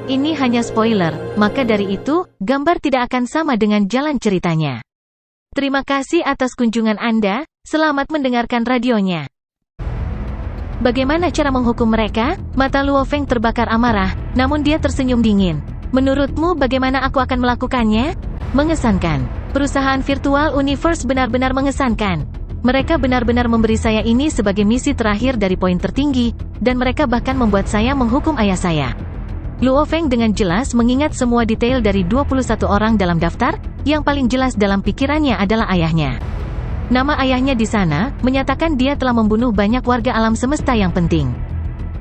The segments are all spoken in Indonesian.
Ini hanya spoiler, maka dari itu, gambar tidak akan sama dengan jalan ceritanya. Terima kasih atas kunjungan Anda, selamat mendengarkan radionya. Bagaimana cara menghukum mereka? Mata Luo Feng terbakar amarah, namun dia tersenyum dingin. Menurutmu bagaimana aku akan melakukannya? Mengesankan. Perusahaan virtual universe benar-benar mengesankan. Mereka benar-benar memberi saya ini sebagai misi terakhir dari poin tertinggi, dan mereka bahkan membuat saya menghukum ayah saya. Luo Feng dengan jelas mengingat semua detail dari 21 orang dalam daftar, yang paling jelas dalam pikirannya adalah ayahnya. Nama ayahnya di sana, menyatakan dia telah membunuh banyak warga alam semesta yang penting.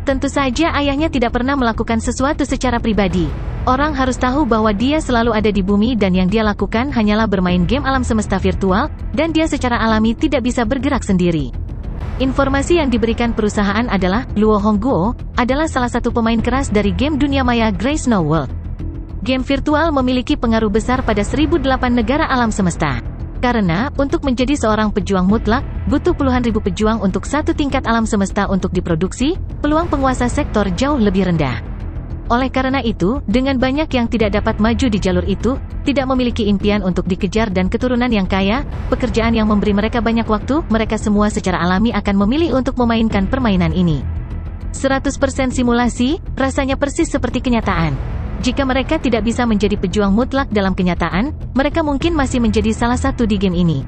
Tentu saja ayahnya tidak pernah melakukan sesuatu secara pribadi. Orang harus tahu bahwa dia selalu ada di bumi dan yang dia lakukan hanyalah bermain game alam semesta virtual, dan dia secara alami tidak bisa bergerak sendiri. Informasi yang diberikan perusahaan adalah, Luo Hongguo, adalah salah satu pemain keras dari game dunia maya Grey Snow World. Game virtual memiliki pengaruh besar pada 1008 negara alam semesta. Karena, untuk menjadi seorang pejuang mutlak, butuh puluhan ribu pejuang untuk satu tingkat alam semesta untuk diproduksi, peluang penguasa sektor jauh lebih rendah. Oleh karena itu, dengan banyak yang tidak dapat maju di jalur itu, tidak memiliki impian untuk dikejar dan keturunan yang kaya, pekerjaan yang memberi mereka banyak waktu, mereka semua secara alami akan memilih untuk memainkan permainan ini. 100% simulasi, rasanya persis seperti kenyataan. Jika mereka tidak bisa menjadi pejuang mutlak dalam kenyataan, mereka mungkin masih menjadi salah satu di game ini.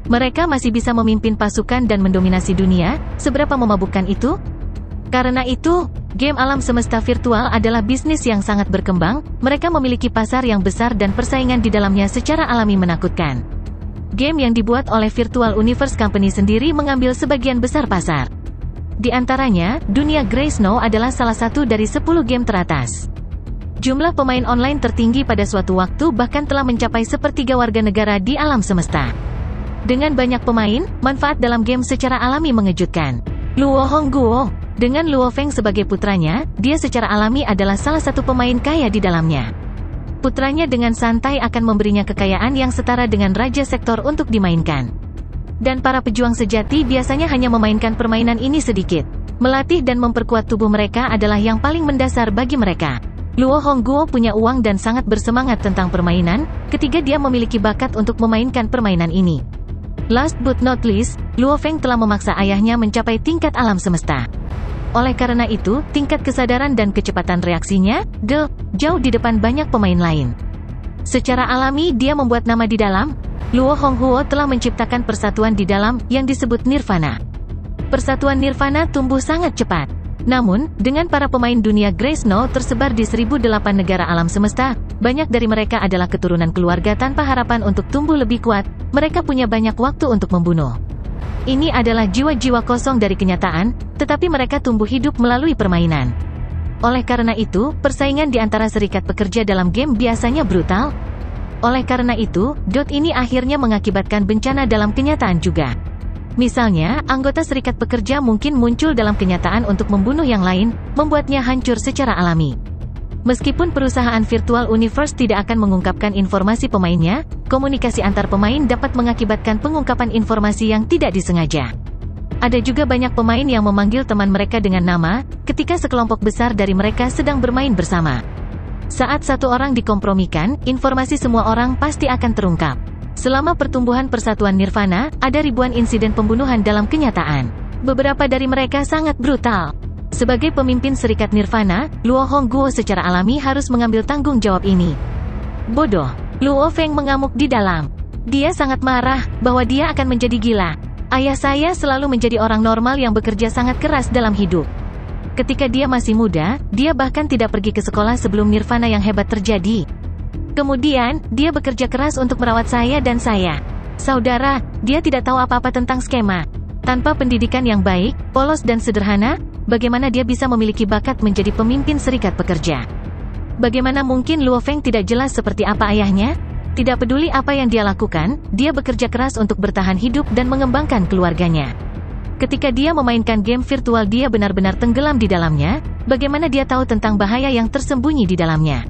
Mereka masih bisa memimpin pasukan dan mendominasi dunia, seberapa memabukkan itu? Karena itu, game alam semesta virtual adalah bisnis yang sangat berkembang, mereka memiliki pasar yang besar dan persaingan di dalamnya secara alami menakutkan. Game yang dibuat oleh Virtual Universe Company sendiri mengambil sebagian besar pasar. Di antaranya, dunia Grey Snow adalah salah satu dari 10 game teratas. Jumlah pemain online tertinggi pada suatu waktu bahkan telah mencapai sepertiga warga negara di alam semesta. Dengan banyak pemain, manfaat dalam game secara alami mengejutkan. Luo Hongguo, dengan Luo Feng sebagai putranya, dia secara alami adalah salah satu pemain kaya di dalamnya. Putranya dengan santai akan memberinya kekayaan yang setara dengan raja sektor untuk dimainkan. Dan para pejuang sejati biasanya hanya memainkan permainan ini sedikit. Melatih dan memperkuat tubuh mereka adalah yang paling mendasar bagi mereka. Luo Hongguo punya uang dan sangat bersemangat tentang permainan, ketika dia memiliki bakat untuk memainkan permainan ini. Last but not least, Luo Feng telah memaksa ayahnya mencapai tingkat alam semesta. Oleh karena itu, tingkat kesadaran dan kecepatan reaksinya, jauh di depan banyak pemain lain. Secara alami dia membuat nama di dalam, Luo Hongguo telah menciptakan persatuan di dalam, yang disebut Nirvana. Persatuan Nirvana tumbuh sangat cepat. Namun, dengan para pemain dunia Grey Snow tersebar di 1008 negara alam semesta, banyak dari mereka adalah keturunan keluarga tanpa harapan untuk tumbuh lebih kuat, mereka punya banyak waktu untuk membunuh. Ini adalah jiwa-jiwa kosong dari kenyataan, tetapi mereka tumbuh hidup melalui permainan. Oleh karena itu, persaingan di antara serikat pekerja dalam game biasanya brutal. Oleh karena itu, ini akhirnya mengakibatkan bencana dalam kenyataan juga. Misalnya, anggota serikat pekerja mungkin muncul dalam kenyataan untuk membunuh yang lain, membuatnya hancur secara alami. Meskipun perusahaan Virtual Universe tidak akan mengungkapkan informasi pemainnya, komunikasi antar pemain dapat mengakibatkan pengungkapan informasi yang tidak disengaja. Ada juga banyak pemain yang memanggil teman mereka dengan nama, ketika sekelompok besar dari mereka sedang bermain bersama. Saat satu orang dikompromikan, informasi semua orang pasti akan terungkap. Selama pertumbuhan persatuan Nirvana, ada ribuan insiden pembunuhan dalam kenyataan. Beberapa dari mereka sangat brutal. Sebagai pemimpin serikat Nirvana, Luo Hongguo secara alami harus mengambil tanggung jawab ini. Bodoh. Luo Feng mengamuk di dalam. Dia sangat marah, bahwa dia akan menjadi gila. Ayah saya selalu menjadi orang normal yang bekerja sangat keras dalam hidup. Ketika dia masih muda, dia bahkan tidak pergi ke sekolah sebelum Nirvana yang hebat terjadi. Kemudian, dia bekerja keras untuk merawat saya dan saya. Saudara, dia tidak tahu apa-apa tentang skema. Tanpa pendidikan yang baik, polos dan sederhana, bagaimana dia bisa memiliki bakat menjadi pemimpin serikat pekerja? Bagaimana mungkin Luo Feng tidak jelas seperti apa ayahnya? Tidak peduli apa yang dia lakukan, dia bekerja keras untuk bertahan hidup dan mengembangkan keluarganya. Ketika dia memainkan game virtual dia benar-benar tenggelam di dalamnya, bagaimana dia tahu tentang bahaya yang tersembunyi di dalamnya?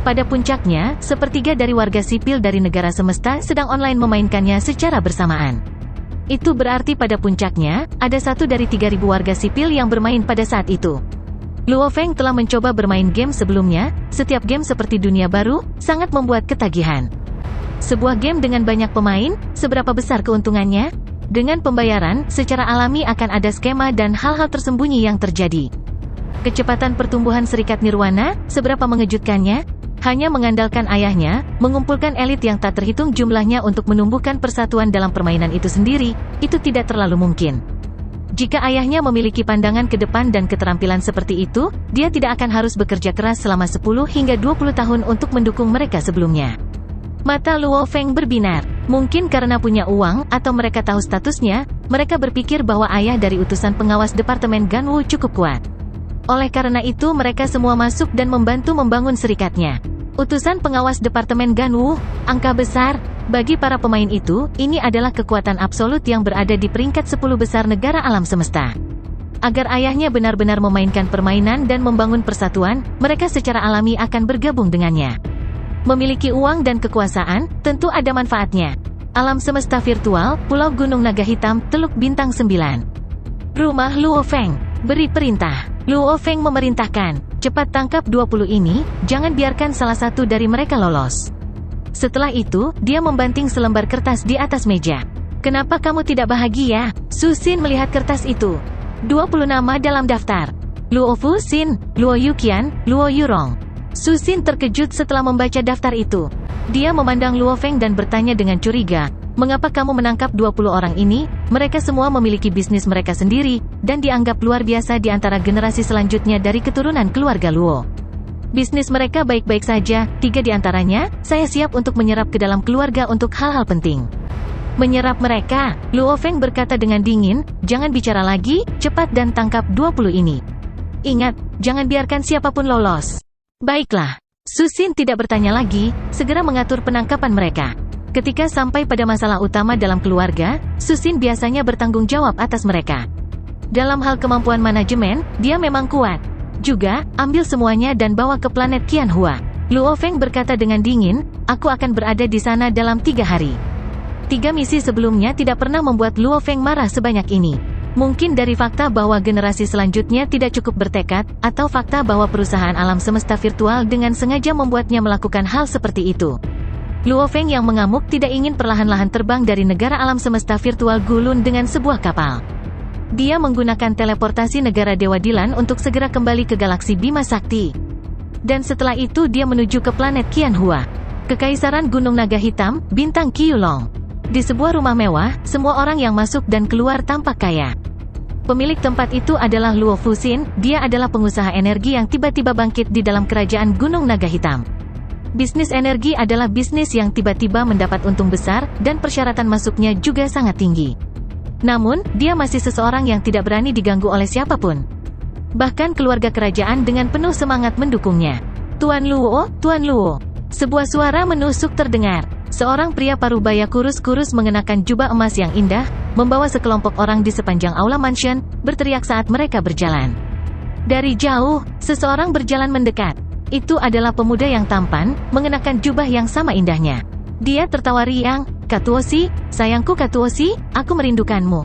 Pada puncaknya, sepertiga dari warga sipil dari negara semesta sedang online memainkannya secara bersamaan. Itu berarti pada puncaknya, ada 1 dari 3.000 warga sipil yang bermain pada saat itu. Luo Feng telah mencoba bermain game sebelumnya, setiap game seperti dunia baru, sangat membuat ketagihan. Sebuah game dengan banyak pemain, seberapa besar keuntungannya? Dengan pembayaran, secara alami akan ada skema dan hal-hal tersembunyi yang terjadi. Kecepatan pertumbuhan Serikat Nirwana, seberapa mengejutkannya? Hanya mengandalkan ayahnya, mengumpulkan elit yang tak terhitung jumlahnya untuk menumbuhkan persatuan dalam permainan itu sendiri, itu tidak terlalu mungkin. Jika ayahnya memiliki pandangan ke depan dan keterampilan seperti itu, dia tidak akan harus bekerja keras selama 10 hingga 20 tahun untuk mendukung mereka sebelumnya. Mata Luo Feng berbinar. Mungkin karena punya uang, atau mereka tahu statusnya, mereka berpikir bahwa ayah dari utusan pengawas Departemen Ganwu cukup kuat. Oleh karena itu mereka semua masuk dan membantu membangun serikatnya. Utusan pengawas Departemen Ganwu, angka besar. Bagi para pemain itu, ini adalah kekuatan absolut yang berada di peringkat 10 besar negara alam semesta. Agar ayahnya benar-benar memainkan permainan dan membangun persatuan, mereka secara alami akan bergabung dengannya. Memiliki uang dan kekuasaan, tentu ada manfaatnya. Alam semesta virtual, Pulau Gunung Naga Hitam, Teluk Bintang 9. Rumah Luo Feng. Beri perintah. Luo Feng memerintahkan, cepat tangkap 20 ini, jangan biarkan salah satu dari mereka lolos. Setelah itu, dia membanting selembar kertas di atas meja. Kenapa kamu tidak bahagia? Su Xin melihat kertas itu. 20 nama dalam daftar. Luo Fu Xin, Luo Yuqian, Luo Yurong. Su Xin terkejut setelah membaca daftar itu. Dia memandang Luo Feng dan bertanya dengan curiga, mengapa kamu menangkap 20 orang ini? Mereka semua memiliki bisnis mereka sendiri, dan dianggap luar biasa di antara generasi selanjutnya dari keturunan keluarga Luo. Bisnis mereka baik-baik saja, 3 di antaranya, saya siap untuk menyerap ke dalam keluarga untuk hal-hal penting. Menyerap mereka, Luo Feng berkata dengan dingin, jangan bicara lagi, cepat dan tangkap 20 ini. Ingat, jangan biarkan siapapun lolos. Baiklah. Su Xin tidak bertanya lagi, segera mengatur penangkapan mereka. Ketika sampai pada masalah utama dalam keluarga, Su Xin biasanya bertanggung jawab atas mereka. Dalam hal kemampuan manajemen, dia memang kuat. Juga, ambil semuanya dan bawa ke planet Qianhua. Luo Feng berkata dengan dingin, aku akan berada di sana dalam 3 hari. 3 misi sebelumnya tidak pernah membuat Luo Feng marah sebanyak ini. Mungkin dari fakta bahwa generasi selanjutnya tidak cukup bertekad, atau fakta bahwa perusahaan alam semesta virtual dengan sengaja membuatnya melakukan hal seperti itu. Luo Feng yang mengamuk tidak ingin perlahan-lahan terbang dari negara alam semesta virtual Gulun dengan sebuah kapal. Dia menggunakan teleportasi negara Dewa Dilan untuk segera kembali ke galaksi Bima Sakti. Dan setelah itu dia menuju ke planet Qianhua. Kekaisaran Gunung Naga Hitam, Bintang Qiulong. Di sebuah rumah mewah, semua orang yang masuk dan keluar tampak kaya. Pemilik tempat itu adalah Luo Fu Xin, dia adalah pengusaha energi yang tiba-tiba bangkit di dalam kerajaan Gunung Naga Hitam. Bisnis energi adalah bisnis yang tiba-tiba mendapat untung besar, dan persyaratan masuknya juga sangat tinggi. Namun, dia masih seseorang yang tidak berani diganggu oleh siapapun. Bahkan keluarga kerajaan dengan penuh semangat mendukungnya. Tuan Luo, Tuan Luo. Sebuah suara menusuk terdengar. Seorang pria parubaya kurus-kurus mengenakan jubah emas yang indah, membawa sekelompok orang di sepanjang aula mansion, berteriak saat mereka berjalan. Dari jauh, seseorang berjalan mendekat. Itu adalah pemuda yang tampan, mengenakan jubah yang sama indahnya. Dia tertawa riang, Katuoshi, sayangku Katuoshi, aku merindukanmu.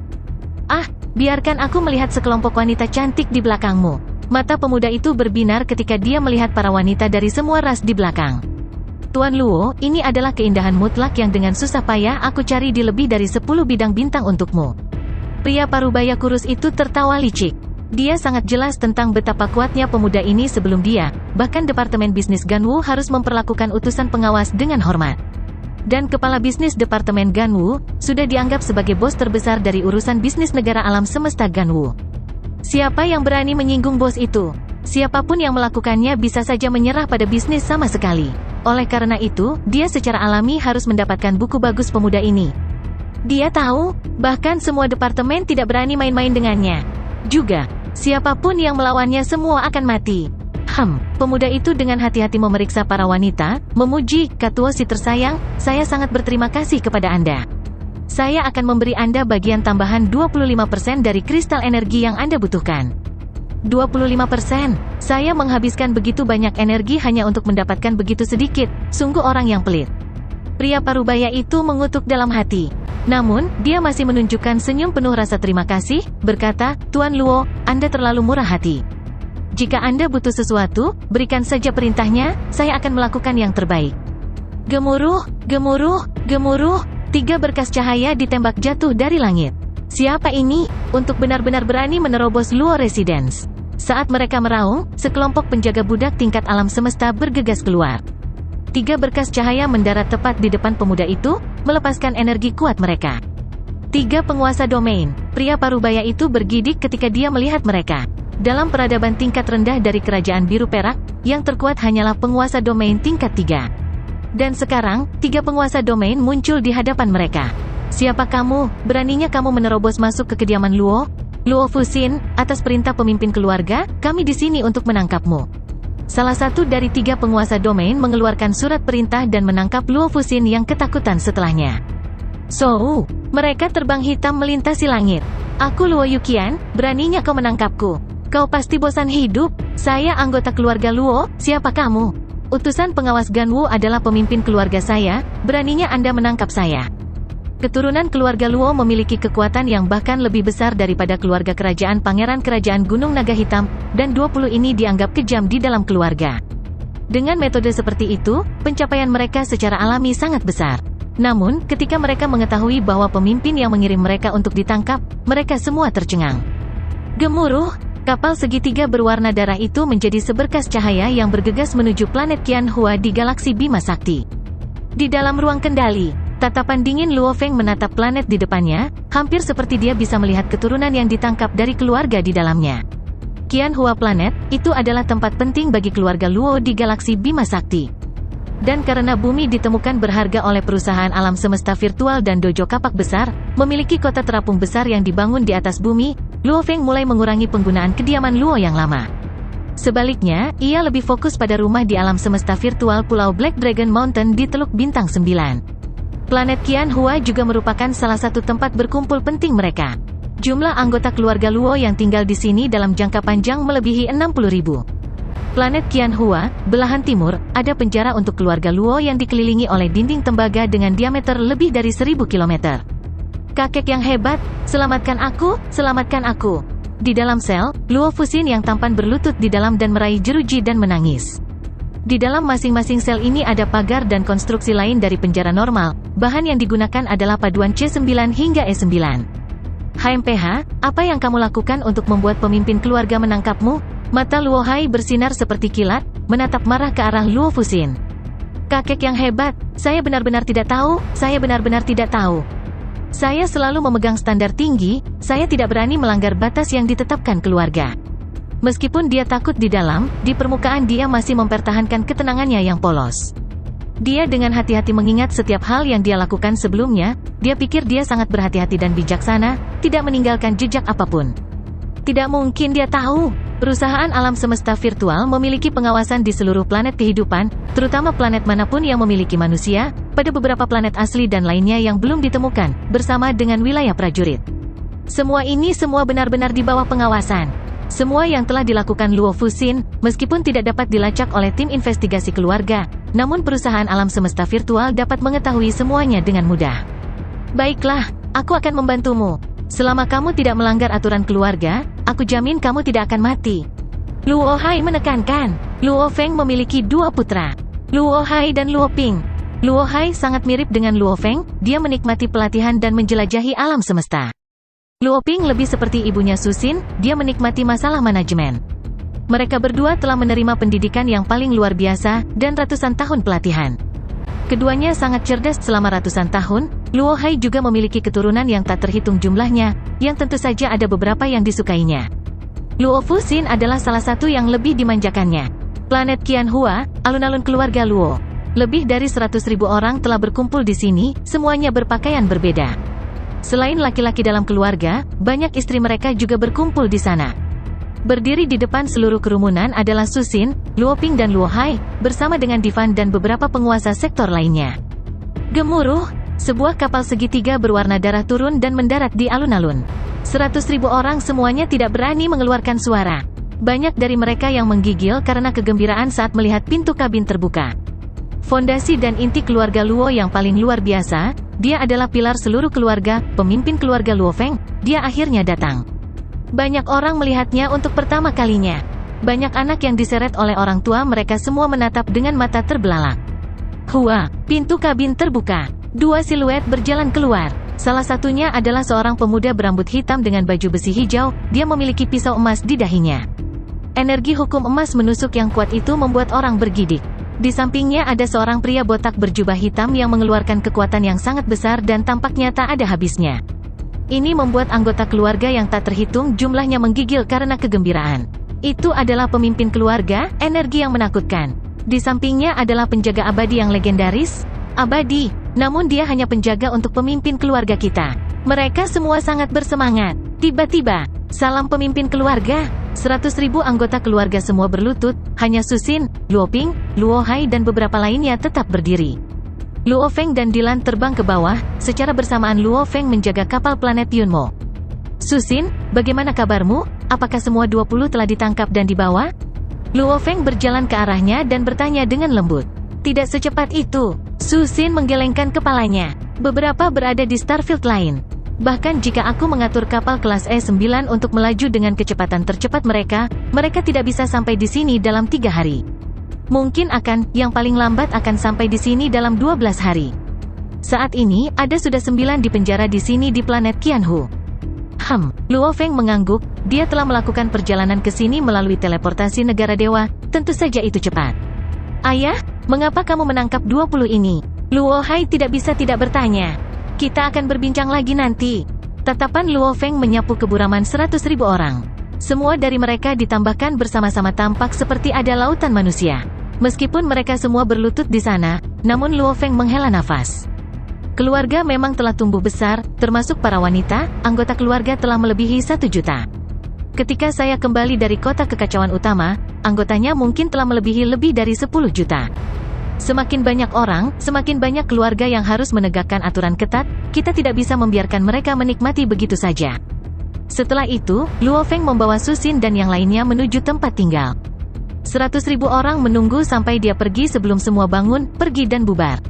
Ah, biarkan aku melihat sekelompok wanita cantik di belakangmu. Mata pemuda itu berbinar ketika dia melihat para wanita dari semua ras di belakang. Tuan Luo, ini adalah keindahan mutlak yang dengan susah payah aku cari di lebih dari 10 bidang bintang untukmu. Pria parubaya kurus itu tertawa licik. Dia sangat jelas tentang betapa kuatnya pemuda ini sebelum dia, bahkan Departemen Bisnis Ganwu harus memperlakukan utusan pengawas dengan hormat. Dan kepala bisnis Departemen Ganwu, sudah dianggap sebagai bos terbesar dari urusan bisnis negara alam semesta Ganwu. Siapa yang berani menyinggung bos itu? Siapapun yang melakukannya bisa saja menyerah pada bisnis sama sekali. Oleh karena itu, dia secara alami harus mendapatkan buku bagus pemuda ini. Dia tahu, bahkan semua departemen tidak berani main-main dengannya. Juga, siapapun yang melawannya semua akan mati. Pemuda itu dengan hati-hati memeriksa para wanita, memuji, Katuoshi tersayang, saya sangat berterima kasih kepada Anda. Saya akan memberi Anda bagian tambahan 25% dari kristal energi yang Anda butuhkan. 25%? Saya menghabiskan begitu banyak energi hanya untuk mendapatkan begitu sedikit, sungguh orang yang pelit. Pria parubaya itu mengutuk dalam hati. Namun, dia masih menunjukkan senyum penuh rasa terima kasih, berkata, Tuan Luo, Anda terlalu murah hati. Jika Anda butuh sesuatu, berikan saja perintahnya, saya akan melakukan yang terbaik. Gemuruh, gemuruh, gemuruh, 3 berkas cahaya ditembak jatuh dari langit. Siapa ini? Untuk benar-benar berani menerobos Luo Residence. Saat mereka meraung, sekelompok penjaga budak tingkat alam semesta bergegas keluar. 3 berkas cahaya mendarat tepat di depan pemuda itu, melepaskan energi kuat mereka. 3 penguasa domain, pria parubaya itu bergidik ketika dia melihat mereka. Dalam peradaban tingkat rendah dari kerajaan biru perak, yang terkuat hanyalah penguasa domain tingkat 3. Dan sekarang, 3 penguasa domain muncul di hadapan mereka. Siapa kamu? Beraninya kamu menerobos masuk ke kediaman Luo? Luo Fuxin, atas perintah pemimpin keluarga, kami di sini untuk menangkapmu. Salah satu dari 3 penguasa domain mengeluarkan surat perintah dan menangkap Luo Fuxin yang ketakutan setelahnya. So, mereka terbang hitam melintasi langit. Aku Luo Yuqian, beraninya kau menangkapku. Kau pasti bosan hidup. Saya anggota keluarga Luo, siapa kamu? Utusan pengawas Ganwu adalah pemimpin keluarga saya, beraninya Anda menangkap saya. Keturunan keluarga Luo memiliki kekuatan yang bahkan lebih besar daripada keluarga kerajaan Pangeran Kerajaan Gunung Naga Hitam, dan 20 ini dianggap kejam di dalam keluarga. Dengan metode seperti itu, pencapaian mereka secara alami sangat besar. Namun, ketika mereka mengetahui bahwa pemimpin yang mengirim mereka untuk ditangkap, mereka semua tercengang. Gemuruh, kapal segitiga berwarna darah itu menjadi seberkas cahaya yang bergegas menuju planet Qianhua di galaksi Bima Sakti. Di dalam ruang kendali, tatapan dingin Luo Feng menatap planet di depannya, hampir seperti dia bisa melihat keturunan yang ditangkap dari keluarga di dalamnya. Qianhua Planet, itu adalah tempat penting bagi keluarga Luo di galaksi Bima Sakti. Dan karena bumi ditemukan berharga oleh perusahaan alam semesta virtual dan dojo kapak besar, memiliki kota terapung besar yang dibangun di atas bumi, Luo Feng mulai mengurangi penggunaan kediaman Luo yang lama. Sebaliknya, ia lebih fokus pada rumah di alam semesta virtual Pulau Black Dragon Mountain di Teluk Bintang 9. Planet Qianhua juga merupakan salah satu tempat berkumpul penting mereka. Jumlah anggota keluarga Luo yang tinggal di sini dalam jangka panjang melebihi 60.000. Planet Qianhua, belahan timur, ada penjara untuk keluarga Luo yang dikelilingi oleh dinding tembaga dengan diameter lebih dari 1000 km. Kakek yang hebat, selamatkan aku, selamatkan aku. Di dalam sel, Luo Fuxin yang tampan berlutut di dalam dan meraih jeruji dan menangis. Di dalam masing-masing sel ini ada pagar dan konstruksi lain dari penjara normal. Bahan yang digunakan adalah paduan C9 hingga E9. HMPH, apa yang kamu lakukan untuk membuat pemimpin keluarga menangkapmu? Mata Luo Hai bersinar seperti kilat, menatap marah ke arah Luo Fuxin. Kakek yang hebat, saya benar-benar tidak tahu, saya benar-benar tidak tahu. Saya selalu memegang standar tinggi, saya tidak berani melanggar batas yang ditetapkan keluarga. Meskipun dia takut di dalam, di permukaan dia masih mempertahankan ketenangannya yang polos. Dia dengan hati-hati mengingat setiap hal yang dia lakukan sebelumnya, dia pikir dia sangat berhati-hati dan bijaksana, tidak meninggalkan jejak apapun. Tidak mungkin dia tahu, perusahaan alam semesta virtual memiliki pengawasan di seluruh planet kehidupan, terutama planet manapun yang memiliki manusia, pada beberapa planet asli dan lainnya yang belum ditemukan, bersama dengan wilayah prajurit. Semua ini benar-benar di bawah pengawasan. Semua yang telah dilakukan Luo Fuxin, meskipun tidak dapat dilacak oleh tim investigasi keluarga, namun perusahaan alam semesta virtual dapat mengetahui semuanya dengan mudah. Baiklah, aku akan membantumu. Selama kamu tidak melanggar aturan keluarga, aku jamin kamu tidak akan mati. Luo Hai menekankan, Luo Feng memiliki 2 putra, Luo Hai dan Luo Ping. Luo Hai sangat mirip dengan Luo Feng, dia menikmati pelatihan dan menjelajahi alam semesta. Luo Ping lebih seperti ibunya Susin, dia menikmati masalah manajemen. Mereka berdua telah menerima pendidikan yang paling luar biasa, dan ratusan tahun pelatihan. Keduanya sangat cerdas selama ratusan tahun. Luo Hai juga memiliki keturunan yang tak terhitung jumlahnya, yang tentu saja ada beberapa yang disukainya. Luo Fuxin adalah salah satu yang lebih dimanjakannya. Planet Qianhua, alun-alun keluarga Luo. Lebih dari 100.000 orang telah berkumpul di sini, semuanya berpakaian berbeda. Selain laki-laki dalam keluarga, banyak istri mereka juga berkumpul di sana. Berdiri di depan seluruh kerumunan adalah Susin, Luo Ping dan Luo Hai, bersama dengan Divan dan beberapa penguasa sektor lainnya. Gemuruh, sebuah kapal segitiga berwarna darah turun dan mendarat di alun-alun. 100.000 orang semuanya tidak berani mengeluarkan suara. Banyak dari mereka yang menggigil karena kegembiraan saat melihat pintu kabin terbuka. Fondasi dan inti keluarga Luo yang paling luar biasa, dia adalah pilar seluruh keluarga, pemimpin keluarga Luo Feng, dia akhirnya datang. Banyak orang melihatnya untuk pertama kalinya. Banyak anak yang diseret oleh orang tua mereka semua menatap dengan mata terbelalak. Hua, pintu kabin terbuka. Dua siluet berjalan keluar. Salah satunya adalah seorang pemuda berambut hitam dengan baju besi hijau, dia memiliki pisau emas di dahinya. Energi hukum emas menusuk yang kuat itu membuat orang bergidik. Di sampingnya ada seorang pria botak berjubah hitam yang mengeluarkan kekuatan yang sangat besar dan tampaknya tak ada habisnya. Ini membuat anggota keluarga yang tak terhitung jumlahnya menggigil karena kegembiraan. Itu adalah pemimpin keluarga, energi yang menakutkan. Di sampingnya adalah penjaga abadi yang legendaris. Abadi, namun dia hanya penjaga untuk pemimpin keluarga kita. Mereka semua sangat bersemangat. Tiba-tiba, salam pemimpin keluarga. 100.000 anggota keluarga semua berlutut, hanya Susin, Luo Ping, Luo Hai dan beberapa lainnya tetap berdiri. Luo Feng dan Dilan terbang ke bawah, secara bersamaan Luo Feng menjaga kapal planet Yunmo. Susin, bagaimana kabarmu? Apakah semua 20 telah ditangkap dan dibawa? Luo Feng berjalan ke arahnya dan bertanya dengan lembut. Tidak secepat itu. Susin menggelengkan kepalanya. Beberapa berada di Starfield lain. Bahkan jika aku mengatur kapal kelas E9 untuk melaju dengan kecepatan tercepat mereka tidak bisa sampai di sini dalam 3 hari. Mungkin yang paling lambat akan sampai di sini dalam 12 hari. Saat ini, ada sudah 9 di penjara di sini di planet Qianhu. Luo Feng mengangguk, dia telah melakukan perjalanan ke sini melalui teleportasi negara dewa, tentu saja itu cepat. Ayah, mengapa kamu menangkap 20 ini? Luo Hai tidak bisa tidak bertanya. Kita akan berbincang lagi nanti. Tatapan Luo Feng menyapu keburaman 100.000 orang. Semua dari mereka ditambahkan bersama-sama tampak seperti ada lautan manusia. Meskipun mereka semua berlutut di sana, namun Luo Feng menghela nafas. Keluarga memang telah tumbuh besar, termasuk para wanita, anggota keluarga telah melebihi 1 juta. Ketika saya kembali dari kota kekacauan utama, anggotanya mungkin telah melebihi lebih dari 10 juta. Semakin banyak orang, semakin banyak keluarga yang harus menegakkan aturan ketat, kita tidak bisa membiarkan mereka menikmati begitu saja. Setelah itu, Luo Feng membawa Susin dan yang lainnya menuju tempat tinggal. 100.000 orang menunggu sampai dia pergi sebelum semua bangun, pergi dan bubar.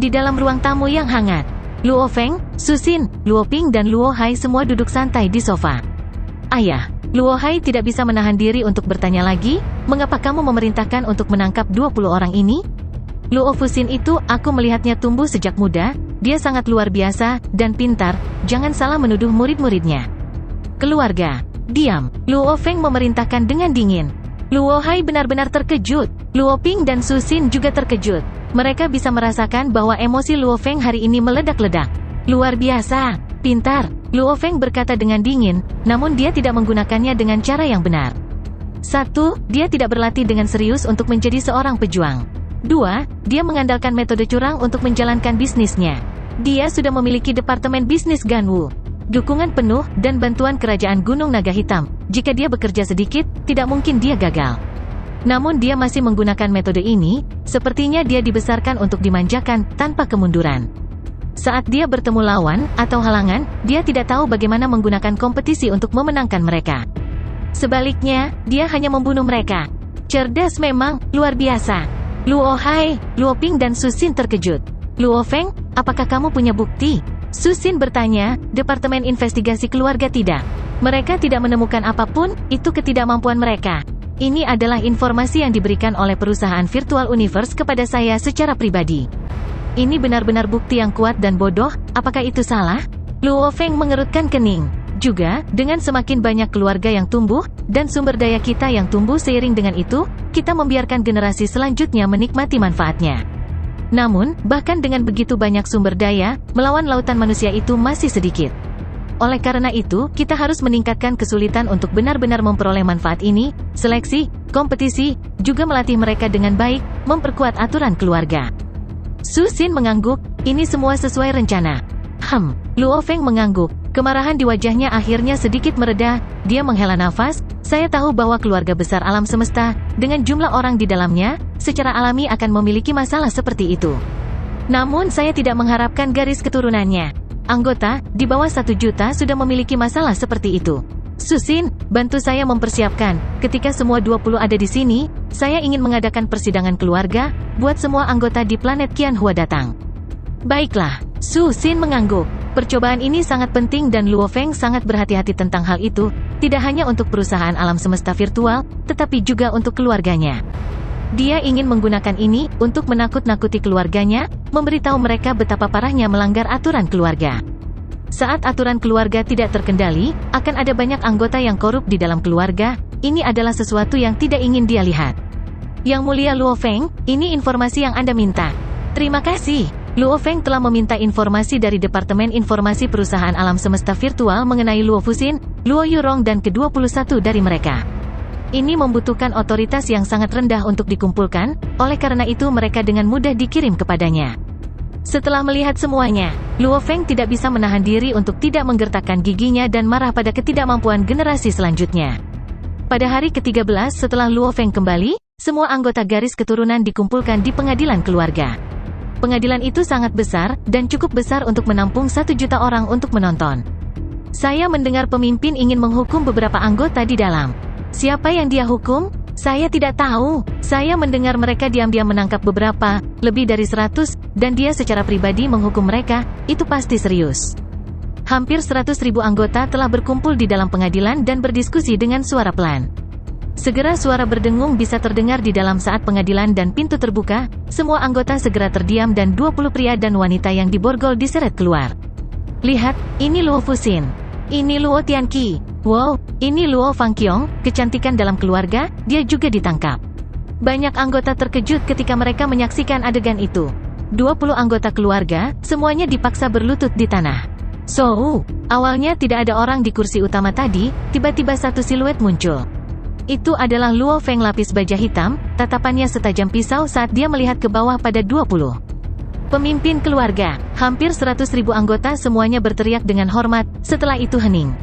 Di dalam ruang tamu yang hangat, Luo Feng, Susin, Luo Ping dan Luo Hai semua duduk santai di sofa. Ayah, Luo Hai tidak bisa menahan diri untuk bertanya lagi, mengapa kamu memerintahkan untuk menangkap 20 orang ini? Luo Fusin itu, aku melihatnya tumbuh sejak muda, dia sangat luar biasa, dan pintar, jangan salah menuduh murid-muridnya. Keluarga, diam, Luo Feng memerintahkan dengan dingin. Luo Hai benar-benar terkejut, Luo Ping dan Susin juga terkejut. Mereka bisa merasakan bahwa emosi Luo Feng hari ini meledak-ledak. Luar biasa, pintar, Luo Feng berkata dengan dingin, namun dia tidak menggunakannya dengan cara yang benar. 1. Dia tidak berlatih dengan serius untuk menjadi seorang pejuang. 2. Dia mengandalkan metode curang untuk menjalankan bisnisnya. Dia sudah memiliki departemen bisnis Ganwu, dukungan penuh, dan bantuan kerajaan Gunung Naga Hitam. Jika dia bekerja sedikit, tidak mungkin dia gagal. Namun dia masih menggunakan metode ini, sepertinya dia dibesarkan untuk dimanjakan, tanpa kemunduran. Saat dia bertemu lawan, atau halangan, dia tidak tahu bagaimana menggunakan kompetisi untuk memenangkan mereka. Sebaliknya, dia hanya membunuh mereka. Cerdas memang, luar biasa. Luo Hai, Luo Ping dan Susin terkejut. Luo Feng, apakah kamu punya bukti? Susin bertanya, Departemen Investigasi Keluarga tidak. Mereka tidak menemukan apapun, itu ketidakmampuan mereka. Ini adalah informasi yang diberikan oleh perusahaan Virtual Universe kepada saya secara pribadi. Ini benar-benar bukti yang kuat dan bodoh, apakah itu salah? Luo Feng mengerutkan kening. Juga, dengan semakin banyak keluarga yang tumbuh, dan sumber daya kita yang tumbuh seiring dengan itu, kita membiarkan generasi selanjutnya menikmati manfaatnya. Namun, bahkan dengan begitu banyak sumber daya, melawan lautan manusia itu masih sedikit. Oleh karena itu, kita harus meningkatkan kesulitan untuk benar-benar memperoleh manfaat ini, seleksi, kompetisi, juga melatih mereka dengan baik, memperkuat aturan keluarga. Susin mengangguk, ini semua sesuai rencana. Luo Feng mengangguk, kemarahan di wajahnya akhirnya sedikit mereda, dia menghela nafas, saya tahu bahwa keluarga besar alam semesta, dengan jumlah orang di dalamnya, secara alami akan memiliki masalah seperti itu. Namun saya tidak mengharapkan garis keturunannya. Anggota, di bawah 1 juta sudah memiliki masalah seperti itu. Susin, bantu saya mempersiapkan, ketika semua 20 ada di sini, saya ingin mengadakan persidangan keluarga, buat semua anggota di planet Qianhua datang. Baiklah, Susin mengangguk. Percobaan ini sangat penting dan Luo Feng sangat berhati-hati tentang hal itu, tidak hanya untuk perusahaan alam semesta virtual, tetapi juga untuk keluarganya. Dia ingin menggunakan ini untuk menakut-nakuti keluarganya, memberitahu mereka betapa parahnya melanggar aturan keluarga. Saat aturan keluarga tidak terkendali, akan ada banyak anggota yang korup di dalam keluarga. Ini adalah sesuatu yang tidak ingin dia lihat. Yang mulia Luo Feng, ini informasi yang Anda minta. Terima kasih. Luo Feng telah meminta informasi dari Departemen Informasi Perusahaan Alam Semesta Virtual mengenai Luo Fuxin, Luo Yurong dan ke-21 dari mereka. Ini membutuhkan otoritas yang sangat rendah untuk dikumpulkan, oleh karena itu mereka dengan mudah dikirim kepadanya. Setelah melihat semuanya, Luo Feng tidak bisa menahan diri untuk tidak menggertakkan giginya dan marah pada ketidakmampuan generasi selanjutnya. Pada hari ke-13 setelah Luo Feng kembali, semua anggota garis keturunan dikumpulkan di pengadilan keluarga. Pengadilan itu sangat besar, dan cukup besar untuk menampung 1 juta orang untuk menonton. Saya mendengar pemimpin ingin menghukum beberapa anggota di dalam. Siapa yang dia hukum? Saya tidak tahu. Saya mendengar mereka diam-diam menangkap beberapa, lebih dari 100, dan dia secara pribadi menghukum mereka. Itu pasti serius. Hampir 100.000 anggota telah berkumpul di dalam pengadilan dan berdiskusi dengan suara pelan. Segera suara berdengung bisa terdengar di dalam saat pengadilan dan pintu terbuka, semua anggota segera terdiam dan 20 pria dan wanita yang diborgol diseret keluar. Lihat, ini Luo Fuxin. Ini Luo Tianqi. Wow, ini Luo Fangqiong, kecantikan dalam keluarga, dia juga ditangkap. Banyak anggota terkejut ketika mereka menyaksikan adegan itu. 20 anggota keluarga, semuanya dipaksa berlutut di tanah. So, awalnya tidak ada orang di kursi utama tadi, tiba-tiba satu siluet muncul. Itu adalah Luo Feng lapis baja hitam, tatapannya setajam pisau saat dia melihat ke bawah pada 20. Pemimpin keluarga, hampir 100.000 anggota semuanya berteriak dengan hormat, setelah itu hening.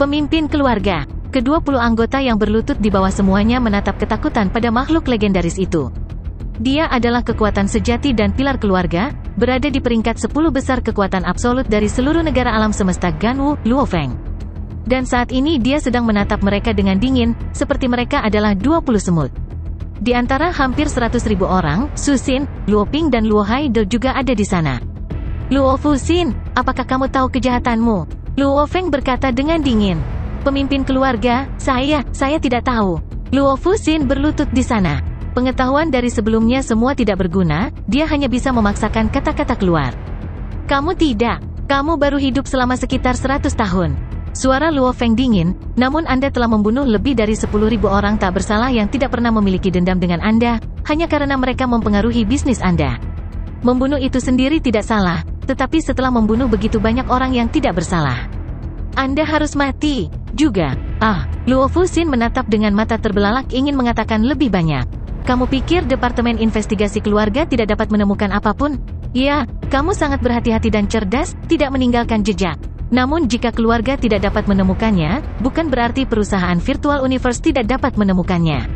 Pemimpin keluarga, ke-20 anggota yang berlutut di bawah semuanya menatap ketakutan pada makhluk legendaris itu. Dia adalah kekuatan sejati dan pilar keluarga, berada di peringkat 10 besar kekuatan absolut dari seluruh negara alam semesta Ganwu, Luo Feng. Dan saat ini dia sedang menatap mereka dengan dingin, seperti mereka adalah 20 semut. Di antara hampir 100.000 orang, Su Xin, Luo Ping dan Luo Haidou juga ada di sana. Luo Fuxin, apakah kamu tahu kejahatanmu? Luo Feng berkata dengan dingin. Pemimpin keluarga, saya tidak tahu. Luo Fuxin berlutut di sana. Pengetahuan dari sebelumnya semua tidak berguna, dia hanya bisa memaksakan kata-kata keluar. Kamu tidak, kamu baru hidup selama sekitar 100 tahun. Suara Luo Feng dingin, namun Anda telah membunuh lebih dari 10.000 orang tak bersalah yang tidak pernah memiliki dendam dengan Anda, hanya karena mereka mempengaruhi bisnis Anda. Membunuh itu sendiri tidak salah, tetapi setelah membunuh begitu banyak orang yang tidak bersalah, Anda harus mati juga. Luo Fuxin menatap dengan mata terbelalak ingin mengatakan lebih banyak. Kamu pikir Departemen Investigasi Keluarga tidak dapat menemukan apapun? Ya, kamu sangat berhati-hati dan cerdas, tidak meninggalkan jejak. Namun jika keluarga tidak dapat menemukannya, bukan berarti perusahaan Virtual Universe tidak dapat menemukannya.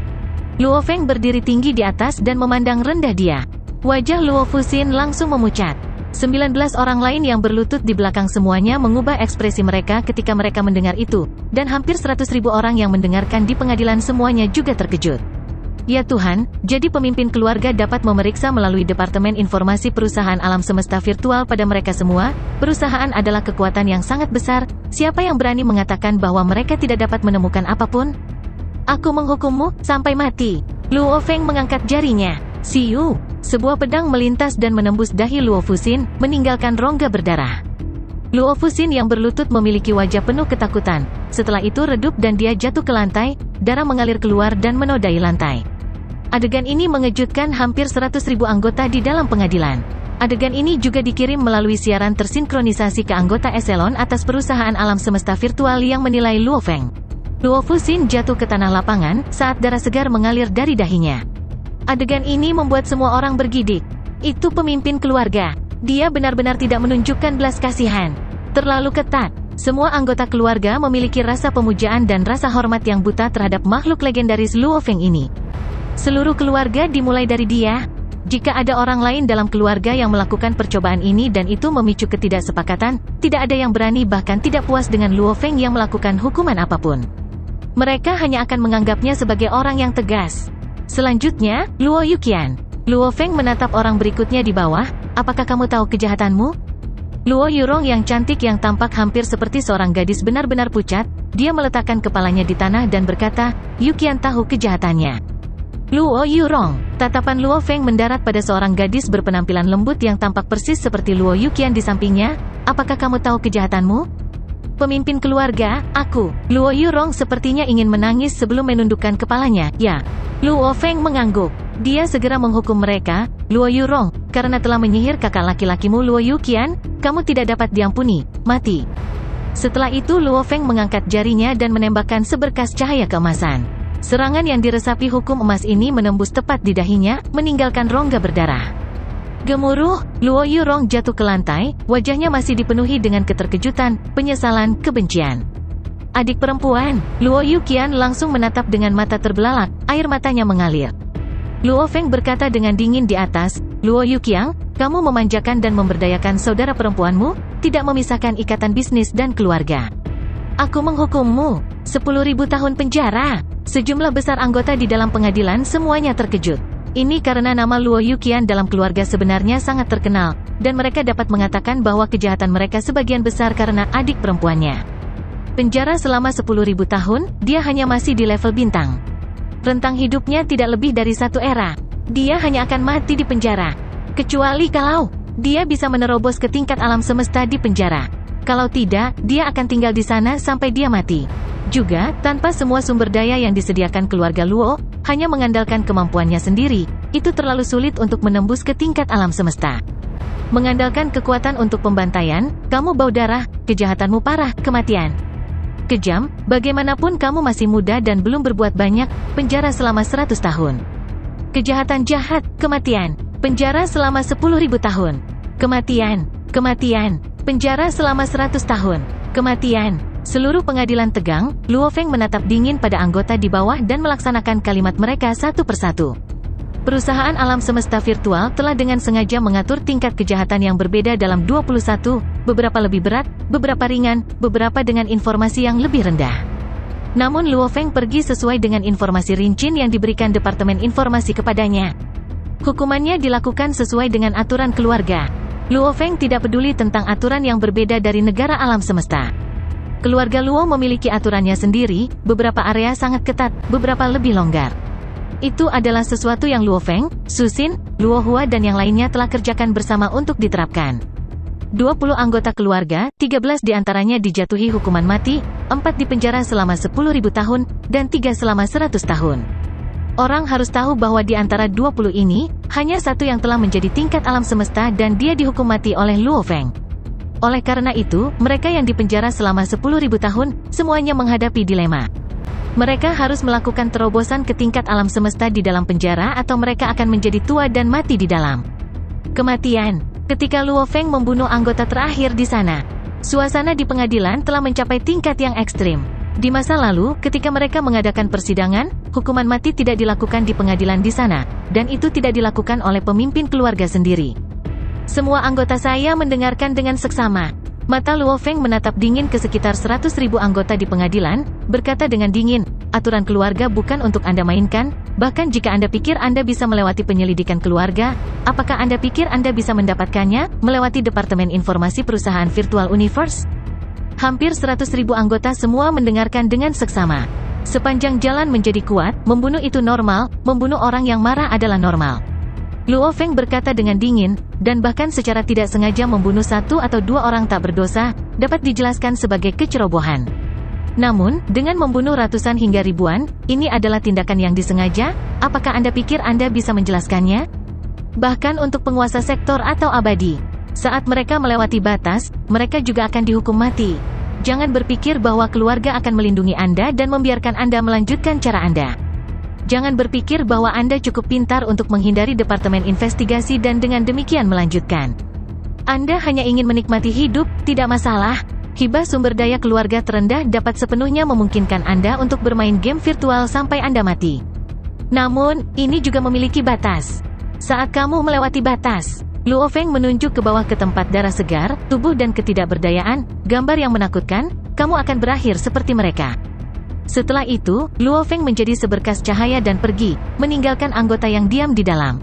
Luo Feng berdiri tinggi di atas dan memandang rendah dia. Wajah Luo Fuxin langsung memucat. 19 orang lain yang berlutut di belakang semuanya mengubah ekspresi mereka ketika mereka mendengar itu, dan hampir 100.000 orang yang mendengarkan di pengadilan semuanya juga terkejut. Ya Tuhan, jadi pemimpin keluarga dapat memeriksa melalui Departemen Informasi Perusahaan Alam Semesta Virtual pada mereka semua. Perusahaan adalah kekuatan yang sangat besar, siapa yang berani mengatakan bahwa mereka tidak dapat menemukan apapun? Aku menghukummu, sampai mati. Luo Feng mengangkat jarinya. Siu, sebuah pedang melintas dan menembus dahi Luo Fuxin, meninggalkan rongga berdarah. Luo Fuxin yang berlutut memiliki wajah penuh ketakutan, setelah itu redup dan dia jatuh ke lantai, darah mengalir keluar dan menodai lantai. Adegan ini mengejutkan hampir 100.000 anggota di dalam pengadilan. Adegan ini juga dikirim melalui siaran tersinkronisasi ke anggota eselon atas perusahaan alam semesta virtual yang menilai Luo Feng. Luo Fuxin jatuh ke tanah lapangan saat darah segar mengalir dari dahinya. Adegan ini membuat semua orang bergidik. Itu pemimpin keluarga. Dia benar-benar tidak menunjukkan belas kasihan. Terlalu ketat. Semua anggota keluarga memiliki rasa pemujaan dan rasa hormat yang buta terhadap makhluk legendaris Luo Feng ini. Seluruh keluarga dimulai dari dia. Jika ada orang lain dalam keluarga yang melakukan percobaan ini dan itu memicu ketidaksepakatan, tidak ada yang berani bahkan tidak puas dengan Luo Feng yang melakukan hukuman apapun. Mereka hanya akan menganggapnya sebagai orang yang tegas. Selanjutnya, Luo Yuqian. Luo Feng menatap orang berikutnya di bawah. Apakah kamu tahu kejahatanmu? Luo Yurong yang cantik yang tampak hampir seperti seorang gadis benar-benar pucat. Dia meletakkan kepalanya di tanah dan berkata, Yuqian tahu kejahatannya. Luo Yurong. Tatapan Luo Feng mendarat pada seorang gadis berpenampilan lembut yang tampak persis seperti Luo Yuqian di sampingnya. Apakah kamu tahu kejahatanmu? Pemimpin keluarga, aku. Luo Yurong sepertinya ingin menangis sebelum menundukkan kepalanya. Ya. Luo Feng mengangguk. Dia segera menghukum mereka. Luo Yurong, karena telah menyihir kakak laki-lakimu Luo Yuqian, kamu tidak dapat diampuni, mati. Setelah itu Luo Feng mengangkat jarinya dan menembakkan seberkas cahaya keemasan. Serangan yang diresapi hukum emas ini menembus tepat di dahinya, meninggalkan rongga berdarah. Gemuruh, Luo Yurong jatuh ke lantai, wajahnya masih dipenuhi dengan keterkejutan, penyesalan, kebencian. Adik perempuan, Luo Yuqian langsung menatap dengan mata terbelalak, air matanya mengalir. Luo Feng berkata dengan dingin di atas, Luo Yuqian, kamu memanjakan dan memberdayakan saudara perempuanmu, tidak memisahkan ikatan bisnis dan keluarga. Aku menghukummu, 10.000 tahun penjara. Sejumlah besar anggota di dalam pengadilan semuanya terkejut. Ini karena nama Luo Yuqian dalam keluarga sebenarnya sangat terkenal, dan mereka dapat mengatakan bahwa kejahatan mereka sebagian besar karena adik perempuannya. Penjara selama 10.000 tahun, dia hanya masih di level bintang. Rentang hidupnya tidak lebih dari satu era. Dia hanya akan mati di penjara. Kecuali kalau dia bisa menerobos ke tingkat alam semesta di penjara. Kalau tidak, dia akan tinggal di sana sampai dia mati. Juga, tanpa semua sumber daya yang disediakan keluarga Luo, hanya mengandalkan kemampuannya sendiri, itu terlalu sulit untuk menembus ke tingkat alam semesta. Mengandalkan kekuatan untuk pembantaian, kamu bau darah, kejahatanmu parah, kematian. Kejam, bagaimanapun kamu masih muda dan belum berbuat banyak, penjara selama 100 tahun. Kejahatan jahat, kematian. Penjara selama 10.000 tahun. Kematian, kematian. Penjara selama 100 tahun. Kematian. Seluruh pengadilan tegang, Luo Feng menatap dingin pada anggota di bawah dan melaksanakan kalimat mereka satu persatu. Perusahaan alam semesta virtual telah dengan sengaja mengatur tingkat kejahatan yang berbeda dalam 21, beberapa lebih berat, beberapa ringan, beberapa dengan informasi yang lebih rendah. Namun Luo Feng pergi sesuai dengan informasi rinci yang diberikan Departemen Informasi kepadanya. Hukumannya dilakukan sesuai dengan aturan keluarga. Luo Feng tidak peduli tentang aturan yang berbeda dari negara alam semesta. Keluarga Luo memiliki aturannya sendiri, beberapa area sangat ketat, beberapa lebih longgar. Itu adalah sesuatu yang Luo Feng, Su Xin, Luo Hua dan yang lainnya telah kerjakan bersama untuk diterapkan. 20 anggota keluarga, 13 diantaranya dijatuhi hukuman mati, 4 dipenjara selama 10.000 tahun, dan 3 selama 100 tahun. Orang harus tahu bahwa di antara 20 ini, hanya satu yang telah menjadi tingkat alam semesta dan dia dihukum mati oleh Luo Feng. Oleh karena itu, mereka yang dipenjara selama 10.000 tahun, semuanya menghadapi dilema. Mereka harus melakukan terobosan ke tingkat alam semesta di dalam penjara atau mereka akan menjadi tua dan mati di dalam. Kematian. Ketika Luo Feng membunuh anggota terakhir di sana, suasana di pengadilan telah mencapai tingkat yang ekstrim. Di masa lalu, ketika mereka mengadakan persidangan, hukuman mati tidak dilakukan di pengadilan di sana, dan itu tidak dilakukan oleh pemimpin keluarga sendiri. Semua anggota saya mendengarkan dengan seksama. Mata Luo Feng menatap dingin ke sekitar 100.000 anggota di pengadilan, berkata dengan dingin, aturan keluarga bukan untuk Anda mainkan, bahkan jika Anda pikir Anda bisa melewati penyelidikan keluarga, apakah Anda pikir Anda bisa mendapatkannya, melewati Departemen Informasi Perusahaan Virtual Universe? Hampir 100.000 anggota semua mendengarkan dengan seksama. Sepanjang jalan menjadi kuat, membunuh itu normal, membunuh orang yang marah adalah normal. Luo Feng berkata dengan dingin, dan bahkan secara tidak sengaja membunuh 1 atau 2 orang tak berdosa, dapat dijelaskan sebagai kecerobohan. Namun, dengan membunuh ratusan hingga ribuan, ini adalah tindakan yang disengaja, apakah Anda pikir Anda bisa menjelaskannya? Bahkan untuk penguasa sektor atau abadi. Saat mereka melewati batas, mereka juga akan dihukum mati. Jangan berpikir bahwa keluarga akan melindungi Anda dan membiarkan Anda melanjutkan cara Anda. Jangan berpikir bahwa Anda cukup pintar untuk menghindari departemen investigasi dan dengan demikian melanjutkan. Anda hanya ingin menikmati hidup, tidak masalah. Hibah sumber daya keluarga terendah dapat sepenuhnya memungkinkan Anda untuk bermain game virtual sampai Anda mati. Namun, ini juga memiliki batas. Saat kamu melewati batas, Luo Feng menunjuk ke bawah ke tempat darah segar, tubuh dan ketidakberdayaan, gambar yang menakutkan, kamu akan berakhir seperti mereka. Setelah itu, Luo Feng menjadi seberkas cahaya dan pergi, meninggalkan anggota yang diam di dalam.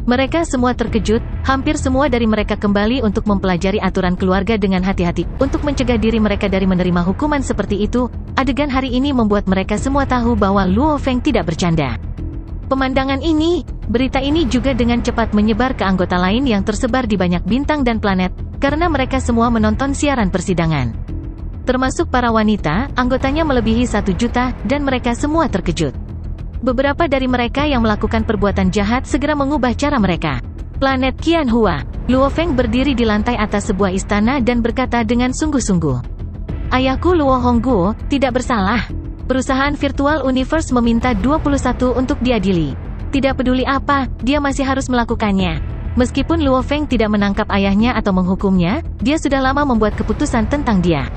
Mereka semua terkejut, hampir semua dari mereka kembali untuk mempelajari aturan keluarga dengan hati-hati, untuk mencegah diri mereka dari menerima hukuman seperti itu. Adegan hari ini membuat mereka semua tahu bahwa Luo Feng tidak bercanda. Pemandangan ini, berita ini juga dengan cepat menyebar ke anggota lain yang tersebar di banyak bintang dan planet, karena mereka semua menonton siaran persidangan. Termasuk para wanita, anggotanya melebihi 1 juta, dan mereka semua terkejut. Beberapa dari mereka yang melakukan perbuatan jahat segera mengubah cara mereka. Planet Qianhua. Luo Feng berdiri di lantai atas sebuah istana dan berkata dengan sungguh-sungguh. Ayahku Luo Hongguo tidak bersalah. Perusahaan Virtual Universe meminta 21 untuk diadili. Tidak peduli apa, dia masih harus melakukannya. Meskipun Luo Feng tidak menangkap ayahnya atau menghukumnya, dia sudah lama membuat keputusan tentang dia.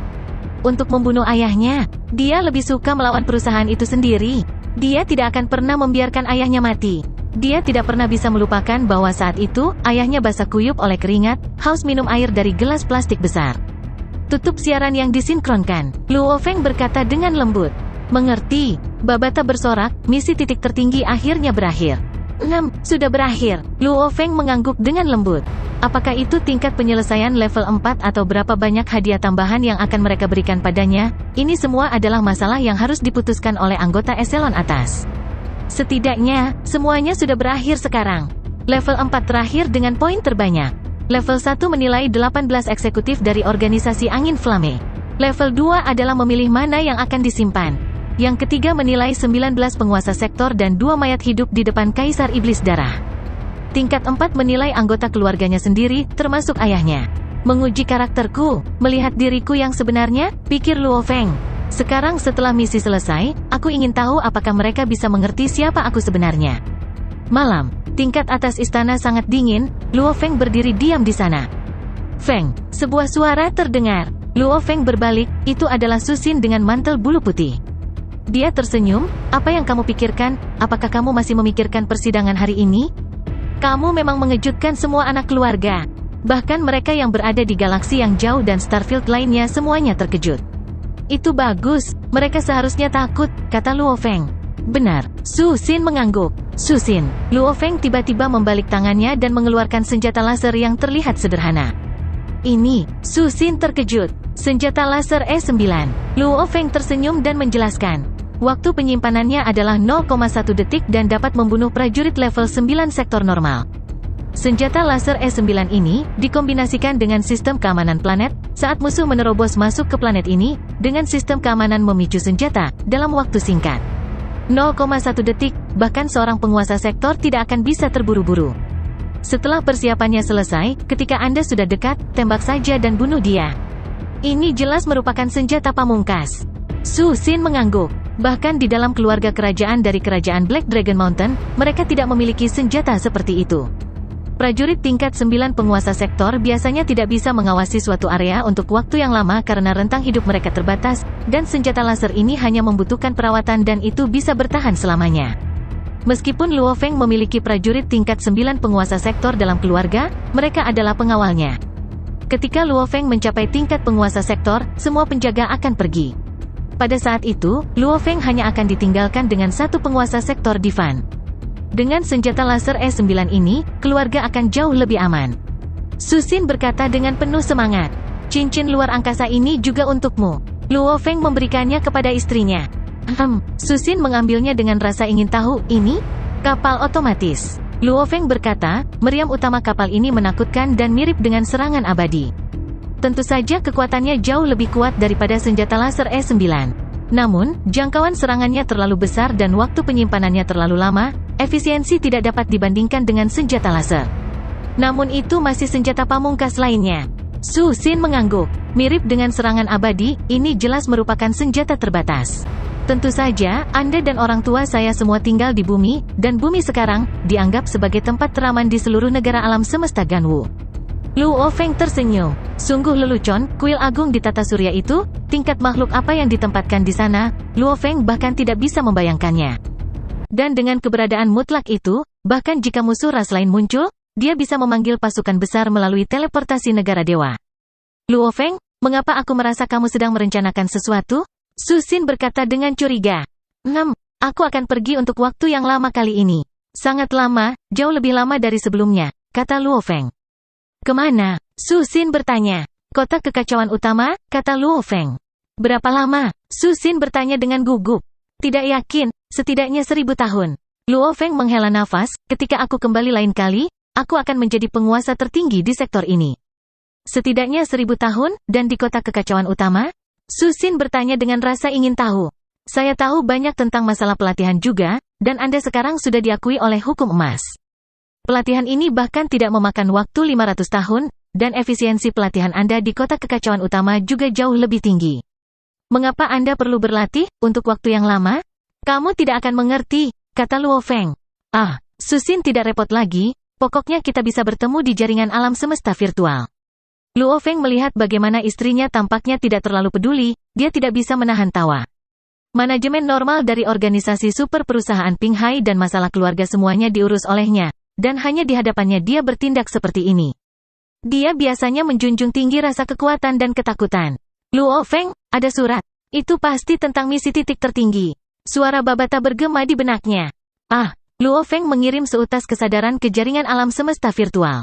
Untuk membunuh ayahnya, dia lebih suka melawan perusahaan itu sendiri. Dia tidak akan pernah membiarkan ayahnya mati. Dia tidak pernah bisa melupakan bahwa saat itu, ayahnya basah kuyup oleh keringat, haus minum air dari gelas plastik besar. Tutup siaran yang disinkronkan. Luo Feng berkata dengan lembut. Mengerti. Babata bersorak, misi titik tertinggi akhirnya berakhir. 6. Sudah berakhir. Luo Feng mengangguk dengan lembut. Apakah itu tingkat penyelesaian level 4 atau berapa banyak hadiah tambahan yang akan mereka berikan padanya? Ini semua adalah masalah yang harus diputuskan oleh anggota eselon atas. Setidaknya, semuanya sudah berakhir sekarang. Level 4 terakhir dengan poin terbanyak. Level 1 menilai 18 eksekutif dari organisasi Angin Flame. Level 2 adalah memilih mana yang akan disimpan. Yang ketiga menilai 19 penguasa sektor dan 2 mayat hidup di depan Kaisar Iblis Darah. Tingkat 4 menilai anggota keluarganya sendiri, termasuk ayahnya. Menguji karakterku, melihat diriku yang sebenarnya, pikir Luo Feng. Sekarang setelah misi selesai, aku ingin tahu apakah mereka bisa mengerti siapa aku sebenarnya. Malam, tingkat atas istana sangat dingin, Luo Feng berdiri diam di sana. Feng, sebuah suara terdengar. Luo Feng berbalik, itu adalah Su Xin dengan mantel bulu putih. Dia tersenyum, apa yang kamu pikirkan? Apakah kamu masih memikirkan persidangan hari ini? Kamu memang mengejutkan semua anak keluarga. Bahkan mereka yang berada di galaksi yang jauh dan Starfield lainnya semuanya terkejut. Itu bagus, mereka seharusnya takut, kata Luo Feng. Benar, Su Xin mengangguk. Su Xin. Luo Feng tiba-tiba membalik tangannya dan mengeluarkan senjata laser yang terlihat sederhana. Ini, Su Xin terkejut. Senjata laser E9. Luo Feng tersenyum dan menjelaskan. Waktu penyimpanannya adalah 0,1 detik dan dapat membunuh prajurit level 9 sektor normal. Senjata laser E9 ini dikombinasikan dengan sistem keamanan planet. Saat musuh menerobos masuk ke planet ini, dengan sistem keamanan memicu senjata dalam waktu singkat. 0,1 detik, bahkan seorang penguasa sektor tidak akan bisa terburu-buru. Setelah persiapannya selesai, ketika Anda sudah dekat, tembak saja dan bunuh dia. Ini jelas merupakan senjata pamungkas. Su Xin mengangguk. Bahkan di dalam keluarga kerajaan dari kerajaan Black Dragon Mountain, mereka tidak memiliki senjata seperti itu. Prajurit tingkat 9 penguasa sektor biasanya tidak bisa mengawasi suatu area untuk waktu yang lama karena rentang hidup mereka terbatas, dan senjata laser ini hanya membutuhkan perawatan dan itu bisa bertahan selamanya. Meskipun Luo Feng memiliki prajurit tingkat 9 penguasa sektor dalam keluarga, mereka adalah pengawalnya. Ketika Luo Feng mencapai tingkat penguasa sektor, semua penjaga akan pergi. Pada saat itu, Luo Feng hanya akan ditinggalkan dengan satu penguasa sektor Divan. Dengan senjata laser E9 ini, keluarga akan jauh lebih aman. Su Xin berkata dengan penuh semangat. Cincin luar angkasa ini juga untukmu. Luo Feng memberikannya kepada istrinya. Su Xin mengambilnya dengan rasa ingin tahu, ini? Kapal otomatis. Luo Feng berkata, meriam utama kapal ini menakutkan dan mirip dengan serangan abadi. Tentu saja kekuatannya jauh lebih kuat daripada senjata laser E9. Namun, jangkauan serangannya terlalu besar dan waktu penyimpanannya terlalu lama, efisiensi tidak dapat dibandingkan dengan senjata laser. Namun itu masih senjata pamungkas lainnya. Su Xin mengangguk. Mirip dengan serangan abadi, ini jelas merupakan senjata terbatas. Tentu saja, Anda dan orang tua saya semua tinggal di bumi, dan bumi sekarang dianggap sebagai tempat teraman di seluruh negara alam semesta Ganwu. Luo Feng tersenyum. Sungguh lelucon, kuil agung di tata surya itu, tingkat makhluk apa yang ditempatkan di sana, Luo Feng bahkan tidak bisa membayangkannya. Dan dengan keberadaan mutlak itu, bahkan jika musuh ras lain muncul, dia bisa memanggil pasukan besar melalui teleportasi negara dewa. Luo Feng, mengapa aku merasa kamu sedang merencanakan sesuatu? Su Xin berkata dengan curiga. Aku akan pergi untuk waktu yang lama kali ini. Sangat lama, jauh lebih lama dari sebelumnya, kata Luo Feng. Kemana? Su Xin bertanya. Kota kekacauan utama, kata Luo Feng. Berapa lama? Su Xin bertanya dengan gugup. Tidak yakin, setidaknya 1000 tahun. Luo Feng menghela nafas, ketika aku kembali lain kali, aku akan menjadi penguasa tertinggi di sektor ini. Setidaknya 1000 tahun, dan di kota kekacauan utama? Su Xin bertanya dengan rasa ingin tahu. Saya tahu banyak tentang masalah pelatihan juga, dan Anda sekarang sudah diakui oleh hukum emas. Pelatihan ini bahkan tidak memakan waktu 500 tahun, dan efisiensi pelatihan Anda di kota kekacauan utama juga jauh lebih tinggi. Mengapa Anda perlu berlatih, untuk waktu yang lama? Kamu tidak akan mengerti, kata Luo Feng. Su Xin tidak repot lagi, pokoknya kita bisa bertemu di jaringan alam semesta virtual. Luo Feng melihat bagaimana istrinya tampaknya tidak terlalu peduli, dia tidak bisa menahan tawa. Manajemen normal dari organisasi super perusahaan Pinghai dan masalah keluarga semuanya diurus olehnya, dan hanya di hadapannya dia bertindak seperti ini. Dia biasanya menjunjung tinggi rasa kekuatan dan ketakutan. Luo Feng, ada surat. Itu pasti tentang misi titik tertinggi. Suara Babata bergema di benaknya. Luo Feng mengirim seutas kesadaran ke jaringan alam semesta virtual.